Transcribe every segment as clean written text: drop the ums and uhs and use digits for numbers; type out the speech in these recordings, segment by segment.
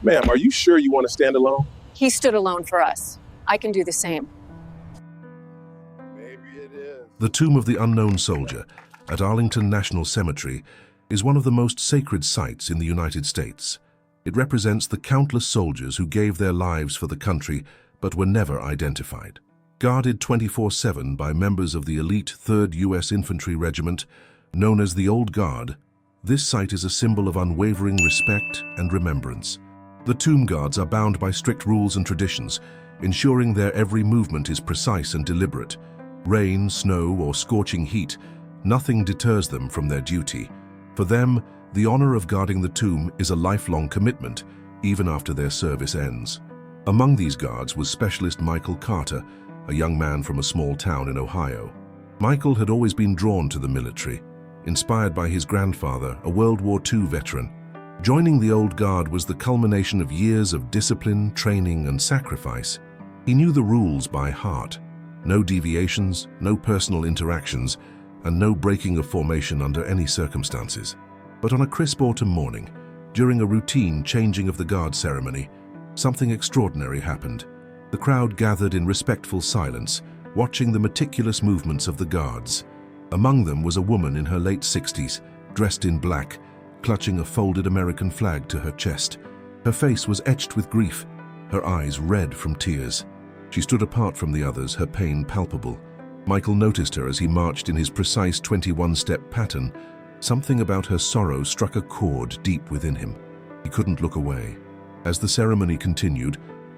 Ma'am, are you sure you want to stand alone? He stood alone for us. I can do the same. Maybe it is. The tomb of the unknown soldier at Arlington National Cemetery is one of the most sacred sites in the United States. It represents the countless soldiers who gave their lives for the country but were never identified. Guarded 24/7 by members of the elite 3rd U.S. Infantry Regiment, known as the Old Guard, this site is a symbol of unwavering respect and remembrance. The tomb guards are bound by strict rules and traditions, ensuring their every movement is precise and deliberate. Rain, snow, or scorching heat, nothing deters them from their duty. For them, the honor of guarding the tomb is a lifelong commitment, even after their service ends. Among these guards was Specialist Michael Carter, a young man from a small town in Ohio. Michael had always been drawn to the military, inspired by his grandfather, a World War II veteran. Joining the Old Guard was the culmination of years of discipline, training, and sacrifice. He knew the rules by heart. No deviations, no personal interactions, and no breaking of formation under any circumstances. But on a crisp autumn morning, during a routine changing of the guard ceremony, something extraordinary happened. The crowd gathered in respectful silence, watching the meticulous movements of the guards. Among them was a woman in her late 60s, dressed in black, clutching a folded American flag to her chest. Her face was etched with grief, her eyes red from tears. She stood apart from the others, her pain palpable. Michael noticed her as he marched in his precise 21-step pattern. Something about her sorrow struck a chord deep within him. He couldn't look away. As the ceremony continued,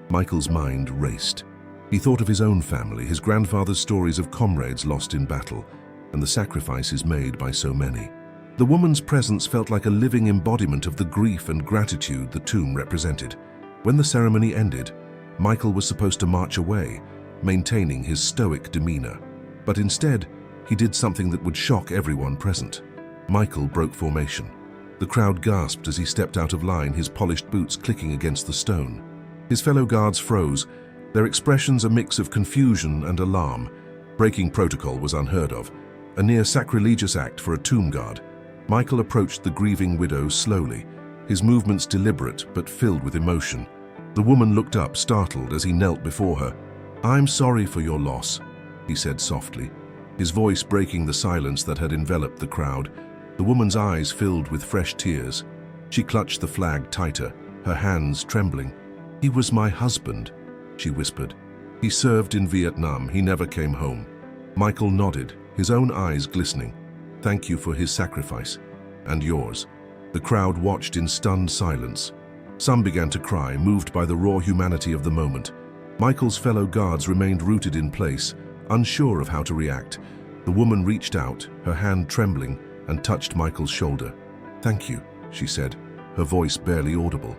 Michael's mind raced. He thought of his own family, his grandfather's stories of comrades lost in battle, and the sacrifices made by so many. The woman's presence felt like a living embodiment of the grief and gratitude the tomb represented. When the ceremony ended, Michael was supposed to march away, maintaining his stoic demeanor. But instead, he did something that would shock everyone present. Michael broke formation. The crowd gasped as he stepped out of line, his polished boots clicking against the stone. His fellow guards froze, their expressions a mix of confusion and alarm. Breaking protocol was unheard of, a near sacrilegious act for a tomb guard. Michael approached the grieving widow slowly, his movements deliberate but filled with emotion. The woman looked up, startled, as he knelt before her. "I'm sorry for your loss," he said softly, his voice breaking the silence that had enveloped the crowd. The woman's eyes filled with fresh tears. She clutched the flag tighter, her hands trembling. "He was my husband," she whispered. "He served in Vietnam. He never came home." Michael nodded, his own eyes glistening. "Thank you for his sacrifice. And yours." The crowd watched in stunned silence. Some began to cry, moved by the raw humanity of the moment. Michael's fellow guards remained rooted in place, unsure of how to react. The woman reached out, her hand trembling, and touched Michael's shoulder. "Thank you," she said, her voice barely audible.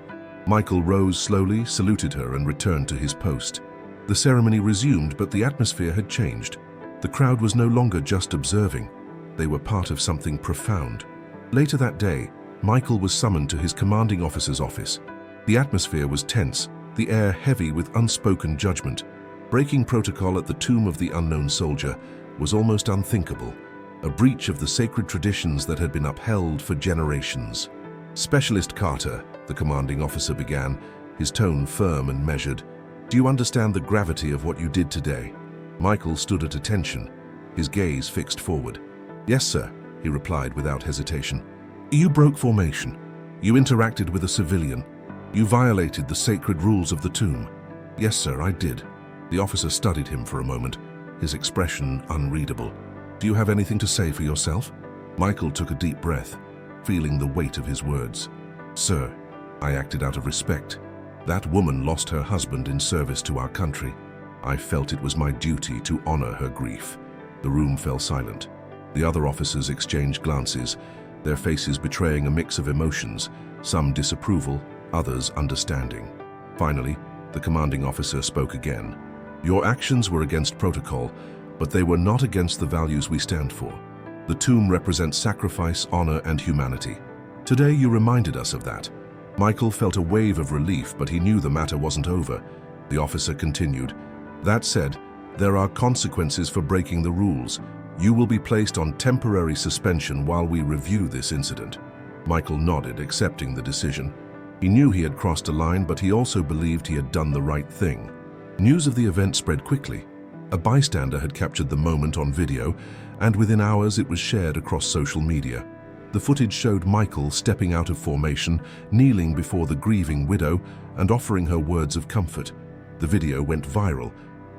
Michael rose slowly, saluted her, and returned to his post. The ceremony resumed, but the atmosphere had changed. The crowd was no longer just observing. They were part of something profound. Later that day, Michael was summoned to his commanding officer's office. The atmosphere was tense, the air heavy with unspoken judgment. Breaking protocol at the tomb of the unknown soldier was almost unthinkable, a breach of the sacred traditions that had been upheld for generations. "Specialist Carter," the commanding officer began, his tone firm and measured, "do you understand the gravity of what you did today?" Michael stood at attention, his gaze fixed forward. "Yes, sir," he replied without hesitation. "You broke formation. You interacted with a civilian. You violated the sacred rules of the tomb." "Yes, sir, I did." The officer studied him for a moment, his expression unreadable. "Do you have anything to say for yourself?" Michael took a deep breath, feeling the weight of his words. "Sir, I acted out of respect. That woman lost her husband in service to our country. I felt it was my duty to honor her grief." The room fell silent. The other officers exchanged glances, their faces betraying a mix of emotions, some disapproval, others understanding. Finally, the commanding officer spoke again. "Your actions were against protocol, but they were not against the values we stand for. The tomb represents sacrifice, honor, and humanity. Today you reminded us of that." Michael felt a wave of relief, but he knew the matter wasn't over. The officer continued, "That said, there are consequences for breaking the rules. You will be placed on temporary suspension while we review this incident." Michael nodded, accepting the decision. He knew he had crossed a line, but he also believed he had done the right thing. News of the event spread quickly. A bystander had captured the moment on video, and within hours it was shared across social media. The footage showed Michael stepping out of formation, kneeling before the grieving widow, and offering her words of comfort. The video went viral,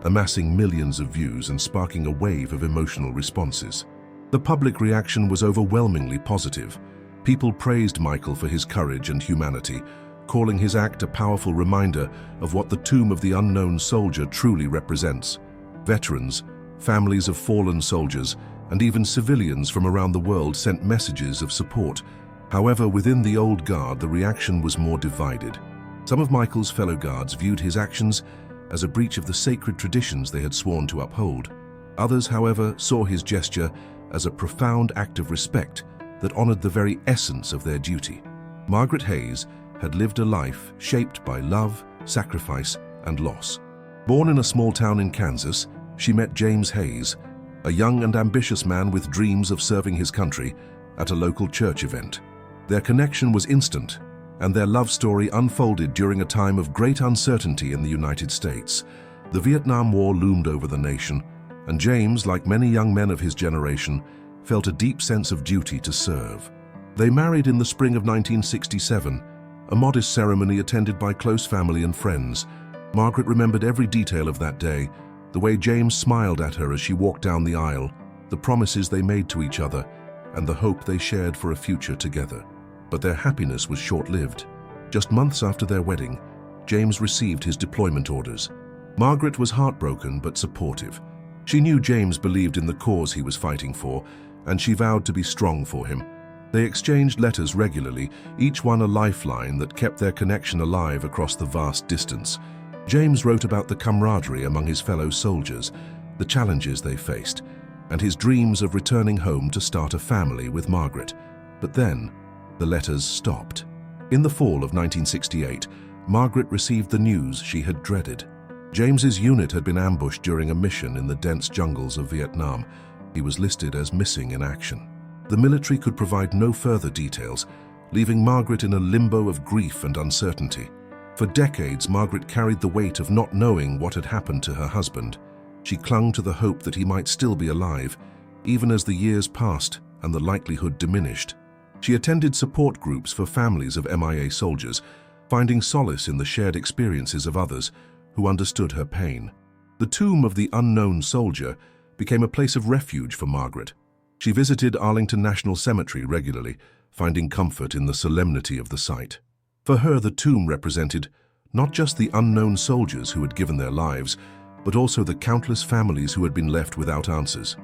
amassing millions of views and sparking a wave of emotional responses. The public reaction was overwhelmingly positive. People praised Michael for his courage and humanity, calling his act a powerful reminder of what the tomb of the unknown soldier truly represents. Veterans, families of fallen soldiers, and even civilians from around the world sent messages of support. However, within the old guard, the reaction was more divided. Some of Michael's fellow guards viewed his actions as a breach of the sacred traditions they had sworn to uphold. Others, however, saw his gesture as a profound act of respect that honored the very essence of their duty. Margaret Hayes had lived a life shaped by love, sacrifice, and loss. Born in a small town in Kansas, she met James Hayes, a young and ambitious man with dreams of serving his country, at a local church event. Their connection was instant, and their love story unfolded during a time of great uncertainty in the United States. The Vietnam War loomed over the nation, and James, like many young men of his generation, felt a deep sense of duty to serve. They married in the spring of 1967, a modest ceremony attended by close family and friends. Margaret remembered every detail of that day, the way James smiled at her as she walked down the aisle, the promises they made to each other, and the hope they shared for a future together. But their happiness was short-lived. Just months after their wedding, James received his deployment orders. Margaret was heartbroken but supportive. She knew James believed in the cause he was fighting for, and she vowed to be strong for him. They exchanged letters regularly, each one a lifeline that kept their connection alive across the vast distance. James wrote about the camaraderie among his fellow soldiers, the challenges they faced, and his dreams of returning home to start a family with Margaret. But then, the letters stopped. In the fall of 1968, Margaret received the news she had dreaded. James's unit had been ambushed during a mission in the dense jungles of Vietnam. He was listed as missing in action. The military could provide no further details, leaving Margaret in a limbo of grief and uncertainty. For decades, Margaret carried the weight of not knowing what had happened to her husband. She clung to the hope that he might still be alive, even as the years passed and the likelihood diminished. She attended support groups for families of MIA soldiers, finding solace in the shared experiences of others who understood her pain. The tomb of the unknown soldier became a place of refuge for Margaret. She visited Arlington National Cemetery regularly, finding comfort in the solemnity of the site. For her, the tomb represented not just the unknown soldiers who had given their lives, but also the countless families who had been left without answers.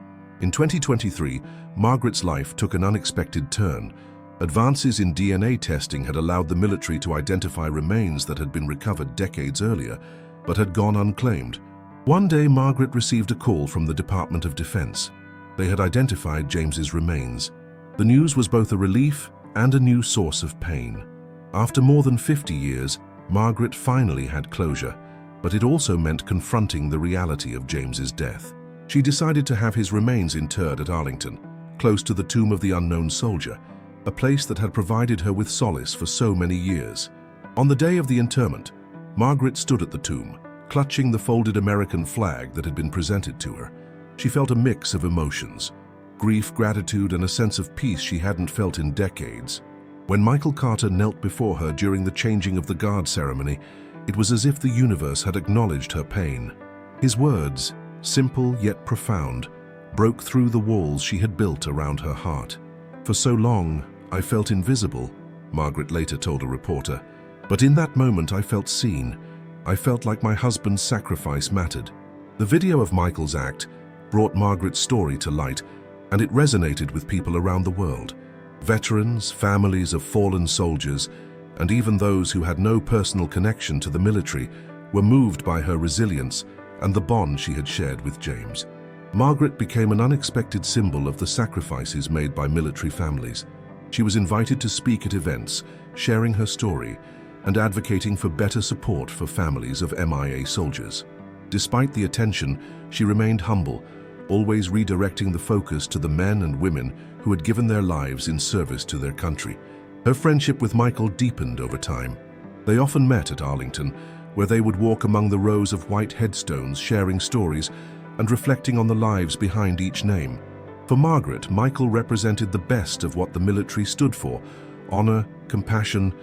In 2023, Margaret's life took an unexpected turn. Advances in DNA testing had allowed the military to identify remains that had been recovered decades earlier, but had gone unclaimed. One day, Margaret received a call from the Department of Defense. They had identified James's remains. The news was both a relief and a new source of pain. After more than 50 years, Margaret finally had closure, but it also meant confronting the reality of James's death. She decided to have his remains interred at Arlington, close to the tomb of the unknown soldier, a place that had provided her with solace for so many years. On the day of the interment, Margaret stood at the tomb, clutching the folded American flag that had been presented to her. She felt a mix of emotions, grief, gratitude, and a sense of peace she hadn't felt in decades. When Michael Carter knelt before her during the changing of the guard ceremony, it was as if the universe had acknowledged her pain. His words, simple yet profound, broke through the walls she had built around her heart. "For so long, I felt invisible," Margaret later told a reporter. "But in that moment I felt seen. I felt like my husband's sacrifice mattered." The video of Michael's act brought Margaret's story to light, and it resonated with people around the world. Veterans, families of fallen soldiers, and even those who had no personal connection to the military were moved by her resilience and the bond she had shared with James. Margaret became an unexpected symbol of the sacrifices made by military families. She was invited to speak at events, sharing her story and advocating for better support for families of MIA soldiers. Despite the attention, she remained humble, always redirecting the focus to the men and women who had given their lives in service to their country. Her friendship with Michael deepened over time. They often met at Arlington, where they would walk among the rows of white headstones, sharing stories and reflecting on the lives behind each name. For Margaret, Michael represented the best of what the military stood for: honor, compassion,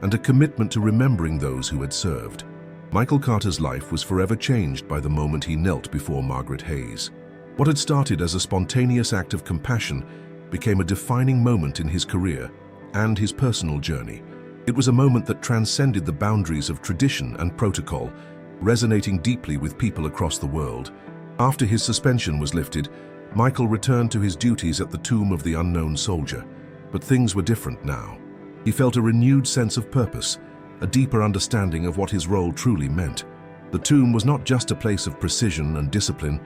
and a commitment to remembering those who had served. Michael Carter's life was forever changed by the moment he knelt before Margaret Hayes. What had started as a spontaneous act of compassion became a defining moment in his career and his personal journey. It was a moment that transcended the boundaries of tradition and protocol, resonating deeply with people across the world. After his suspension was lifted, Michael returned to his duties at the tomb of the unknown soldier. But things were different now. He felt a renewed sense of purpose, a deeper understanding of what his role truly meant. The tomb was not just a place of precision and discipline,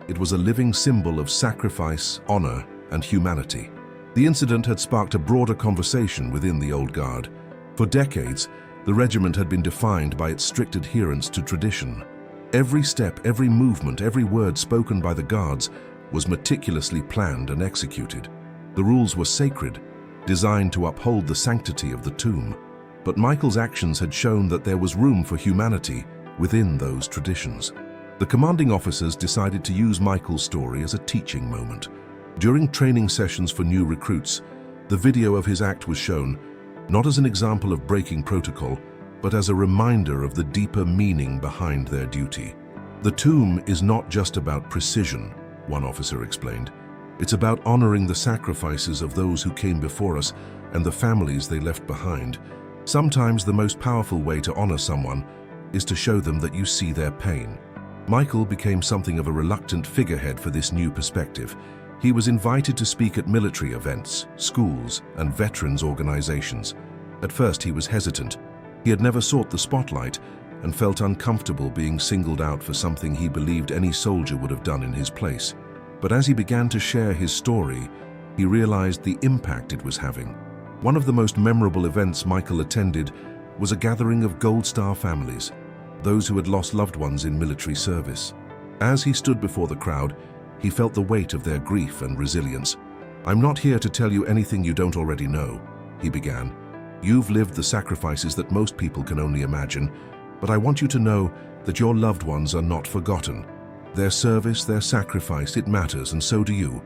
it was a living symbol of sacrifice, honor, and humanity. The incident had sparked a broader conversation within the Old Guard. For decades, the regiment had been defined by its strict adherence to tradition. Every step, every movement, every word spoken by the guards was meticulously planned and executed. The rules were sacred, designed to uphold the sanctity of the tomb. But Michael's actions had shown that there was room for humanity within those traditions. The commanding officers decided to use Michael's story as a teaching moment. During training sessions for new recruits, the video of his act was shown, not as an example of breaking protocol, but as a reminder of the deeper meaning behind their duty. The tomb is not just about precision, one officer explained. It's about honoring the sacrifices of those who came before us and the families they left behind. Sometimes the most powerful way to honor someone is to show them that you see their pain. Michael became something of a reluctant figurehead for this new perspective. He was invited to speak at military events, schools, and veterans organizations. At first, he was hesitant. He had never sought the spotlight and felt uncomfortable being singled out for something he believed any soldier would have done in his place. But as he began to share his story, he realized the impact it was having. One of the most memorable events Michael attended was a gathering of Gold Star families, those who had lost loved ones in military service. As he stood before the crowd, he felt the weight of their grief and resilience. "I'm not here to tell you anything you don't already know," he began. "You've lived the sacrifices that most people can only imagine, but I want you to know that your loved ones are not forgotten. Their service, their sacrifice, it matters, and so do you."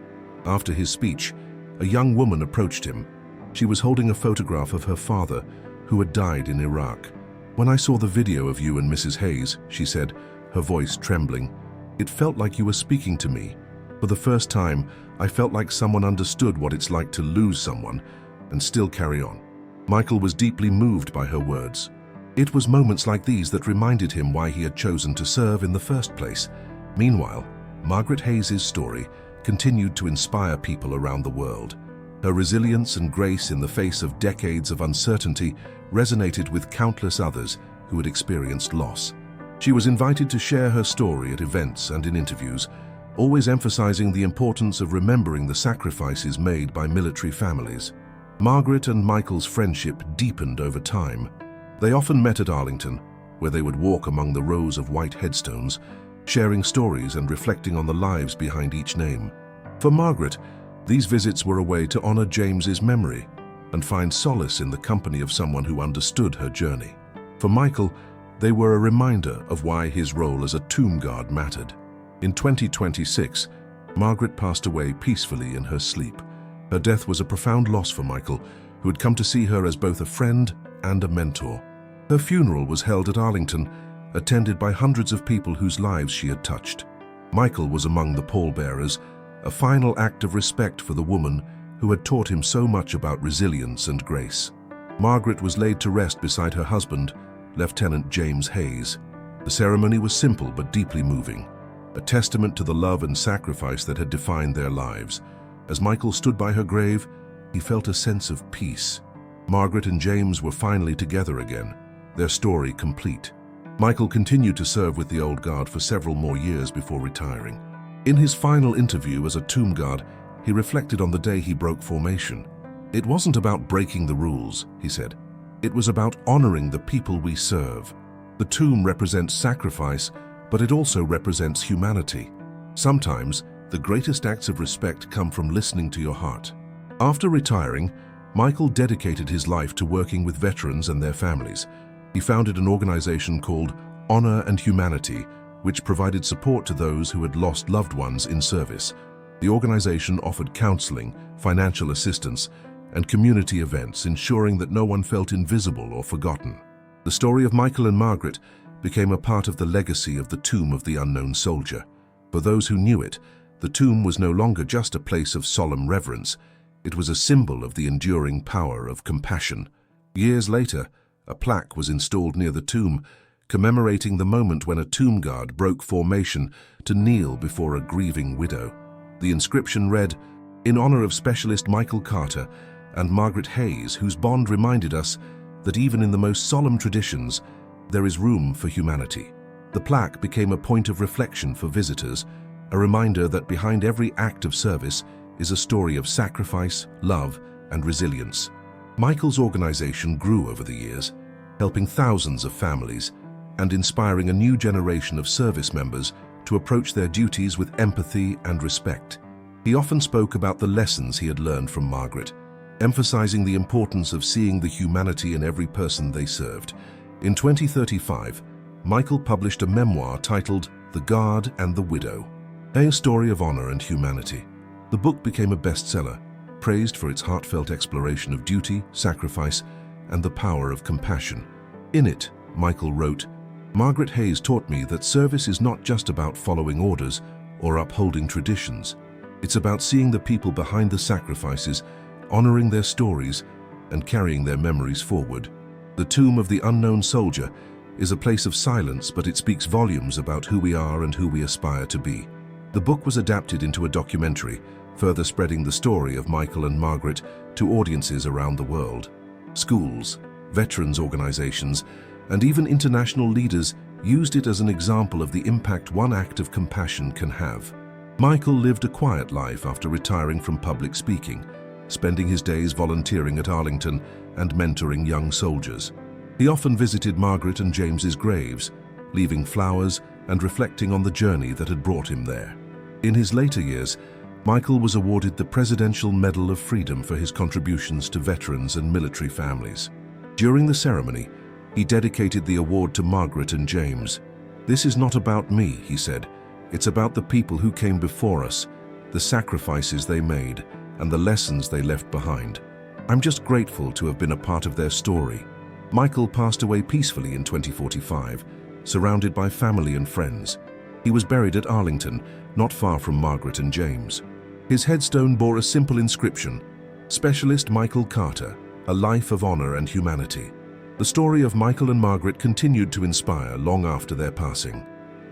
After his speech, a young woman approached him. She was holding a photograph of her father, who had died in Iraq. "When I saw the video of you and Mrs. Hayes," she said, her voice trembling, "it felt like you were speaking to me. For the first time, I felt like someone understood what it's like to lose someone and still carry on." Michael was deeply moved by her words. It was moments like these that reminded him why he had chosen to serve in the first place. Meanwhile, Margaret Hayes' story continued to inspire people around the world. Her resilience and grace in the face of decades of uncertainty resonated with countless others who had experienced loss. She was invited to share her story at events and in interviews, always emphasizing the importance of remembering the sacrifices made by military families. Margaret and Michael's friendship deepened over time. They often met at Arlington, where they would walk among the rows of white headstones, sharing stories and reflecting on the lives behind each name. For Margaret, these visits were a way to honor James's memory and find solace in the company of someone who understood her journey. For Michael, they were a reminder of why his role as a tomb guard mattered. In 2026, Margaret passed away peacefully in her sleep. Her death was a profound loss for Michael, who had come to see her as both a friend and a mentor. Her funeral was held at Arlington, attended by hundreds of people whose lives she had touched. Michael was among the pallbearers, a final act of respect for the woman who had taught him so much about resilience and grace. Margaret was laid to rest beside her husband, Lieutenant James Hayes. The ceremony was simple but deeply moving, a testament to the love and sacrifice that had defined their lives. As Michael stood by her grave, he felt a sense of peace. Margaret and James were finally together again, their story complete. Michael continued to serve with the Old Guard for several more years before retiring. In his final interview as a tomb guard, he reflected on the day he broke formation. "It wasn't about breaking the rules," he said. "It was about honoring the people we serve. The tomb represents sacrifice, but it also represents humanity. Sometimes, the greatest acts of respect come from listening to your heart." After retiring, Michael dedicated his life to working with veterans and their families. He founded an organization called Honor and Humanity, which provided support to those who had lost loved ones in service. The organization offered counseling, financial assistance, and community events, ensuring that no one felt invisible or forgotten. The story of Michael and Margaret became a part of the legacy of the Tomb of the Unknown Soldier. For those who knew it, the tomb was no longer just a place of solemn reverence. It was a symbol of the enduring power of compassion. Years later, a plaque was installed near the tomb, commemorating the moment when a tomb guard broke formation to kneel before a grieving widow. The inscription read, "In honor of Specialist Michael Carter and Margaret Hayes, whose bond reminded us that even in the most solemn traditions, there is room for humanity." The plaque became a point of reflection for visitors, a reminder that behind every act of service is a story of sacrifice, love, and resilience. Michael's organization grew over the years, helping thousands of families and inspiring a new generation of service members to approach their duties with empathy and respect. He often spoke about the lessons he had learned from Margaret, emphasizing the importance of seeing the humanity in every person they served. In 2035, Michael published a memoir titled The Guard and the Widow, a story of honor and humanity. The book became a bestseller, praised for its heartfelt exploration of duty, sacrifice, and the power of compassion. In it, Michael wrote, "Margaret Hayes taught me that service is not just about following orders or upholding traditions. It's about seeing the people behind the sacrifices, honoring their stories, and carrying their memories forward. The Tomb of the Unknown Soldier is a place of silence, but it speaks volumes about who we are and who we aspire to be." The book was adapted into a documentary, further spreading the story of Michael and Margaret to audiences around the world. Schools, veterans organizations, and even international leaders used it as an example of the impact one act of compassion can have. Michael lived a quiet life after retiring from public speaking, spending his days volunteering at Arlington and mentoring young soldiers. He often visited Margaret and James's graves, leaving flowers and reflecting on the journey that had brought him there. In his later years, Michael was awarded the Presidential Medal of Freedom for his contributions to veterans and military families. During the ceremony, he dedicated the award to Margaret and James. "This is not about me," he said. "It's about the people who came before us, the sacrifices they made, and the lessons they left behind. I'm just grateful to have been a part of their story." Michael passed away peacefully in 2045, surrounded by family and friends. He was buried at Arlington, not far from Margaret and James. His headstone bore a simple inscription, "Specialist Michael Carter, a life of honor and humanity." The story of Michael and Margaret continued to inspire long after their passing.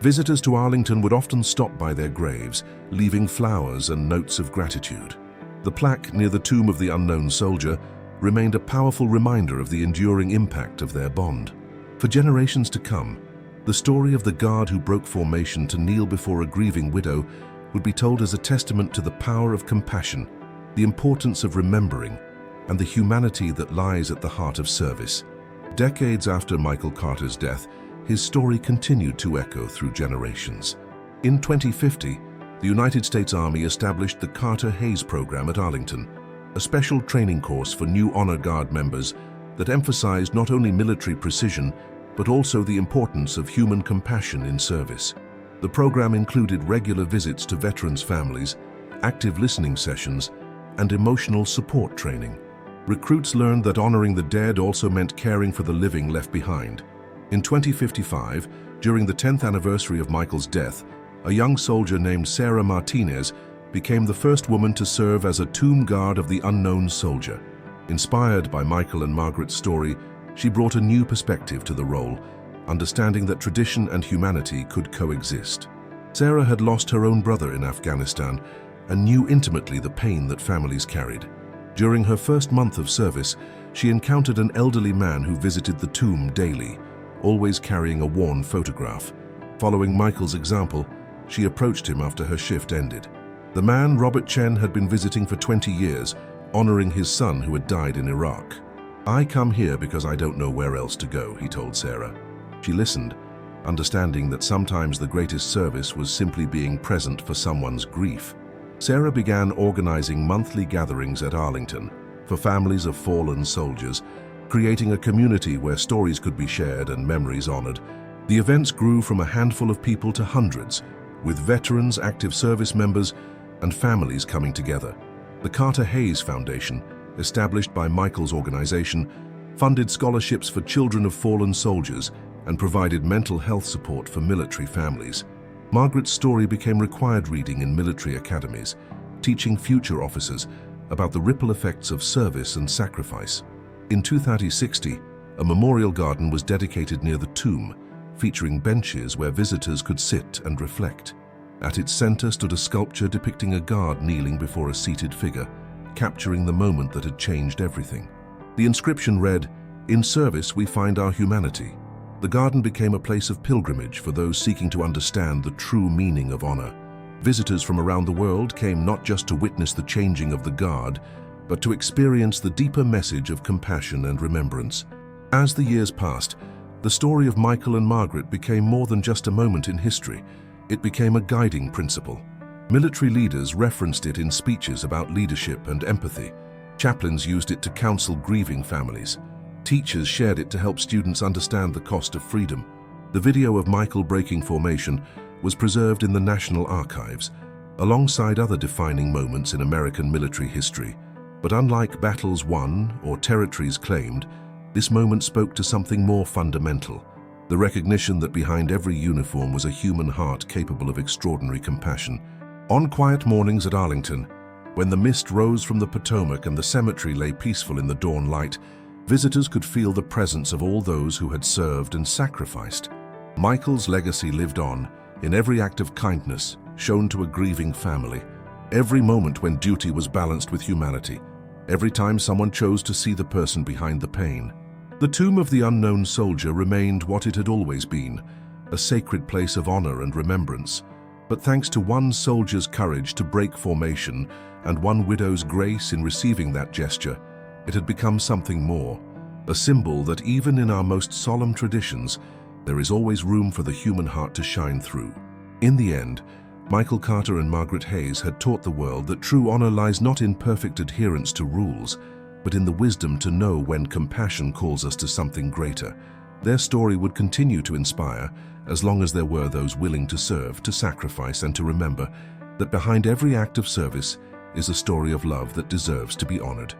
Visitors to Arlington would often stop by their graves, leaving flowers and notes of gratitude. The plaque near the Tomb of the Unknown Soldier remained a powerful reminder of the enduring impact of their bond. For generations to come, the story of the guard who broke formation to kneel before a grieving widow would be told as a testament to the power of compassion, the importance of remembering, and the humanity that lies at the heart of service. Decades after Michael Carter's death, his story continued to echo through generations. In 2050, the United States Army established the Carter-Hayes program at Arlington, a special training course for new Honor Guard members that emphasized not only military precision, but also the importance of human compassion in service. The program included regular visits to veterans' families, active listening sessions, and emotional support training. Recruits learned that honoring the dead also meant caring for the living left behind. In 2055, during the 10th anniversary of Michael's death, a young soldier named Sarah Martinez became the first woman to serve as a tomb guard of the unknown soldier. Inspired by Michael and Margaret's story, she brought a new perspective to the role, understanding that tradition and humanity could coexist. Sarah had lost her own brother in Afghanistan and knew intimately the pain that families carried. During her first month of service, she encountered an elderly man who visited the tomb daily, always carrying a worn photograph. Following Michael's example, she approached him after her shift ended. The man, Robert Chen, had been visiting for 20 years, honoring his son who had died in Iraq. "I come here because I don't know where else to go," he told Sarah. She listened, understanding that sometimes the greatest service was simply being present for someone's grief. Sarah began organizing monthly gatherings at Arlington, for families of fallen soldiers, creating a community where stories could be shared and memories honored. The events grew from a handful of people to hundreds, with veterans, active service members, and families coming together. The Carter Hayes Foundation, established by Michael's organization, funded scholarships for children of fallen soldiers and provided mental health support for military families. Margaret's story became required reading in military academies, teaching future officers about the ripple effects of service and sacrifice. In 2060, a memorial garden was dedicated near the tomb, featuring benches where visitors could sit and reflect. At its center stood a sculpture depicting a guard kneeling before a seated figure, capturing the moment that had changed everything. The inscription read, "In service we find our humanity." The garden became a place of pilgrimage for those seeking to understand the true meaning of honor. Visitors from around the world came not just to witness the changing of the guard, but to experience the deeper message of compassion and remembrance. As the years passed, the story of Michael and Margaret became more than just a moment in history. It became a guiding principle. Military leaders referenced it in speeches about leadership and empathy. Chaplains used it to counsel grieving families. Teachers shared it to help students understand the cost of freedom. The video of Michael breaking formation was preserved in the National Archives, alongside other defining moments in American military history. But unlike battles won or territories claimed, this moment spoke to something more fundamental: the recognition that behind every uniform was a human heart capable of extraordinary compassion. On quiet mornings at Arlington, when the mist rose from the Potomac and the cemetery lay peaceful in the dawn light, visitors could feel the presence of all those who had served and sacrificed. Michael's legacy lived on in every act of kindness shown to a grieving family, every moment when duty was balanced with humanity, every time someone chose to see the person behind the pain. The tomb of the unknown soldier remained what it had always been, a sacred place of honor and remembrance. But thanks to one soldier's courage to break formation and one widow's grace in receiving that gesture, it had become something more, a symbol that even in our most solemn traditions, there is always room for the human heart to shine through. In the end, Michael Carter and Margaret Hayes had taught the world that true honor lies not in perfect adherence to rules, but in the wisdom to know when compassion calls us to something greater. Their story would continue to inspire as long as there were those willing to serve, to sacrifice, and to remember that behind every act of service is a story of love that deserves to be honored.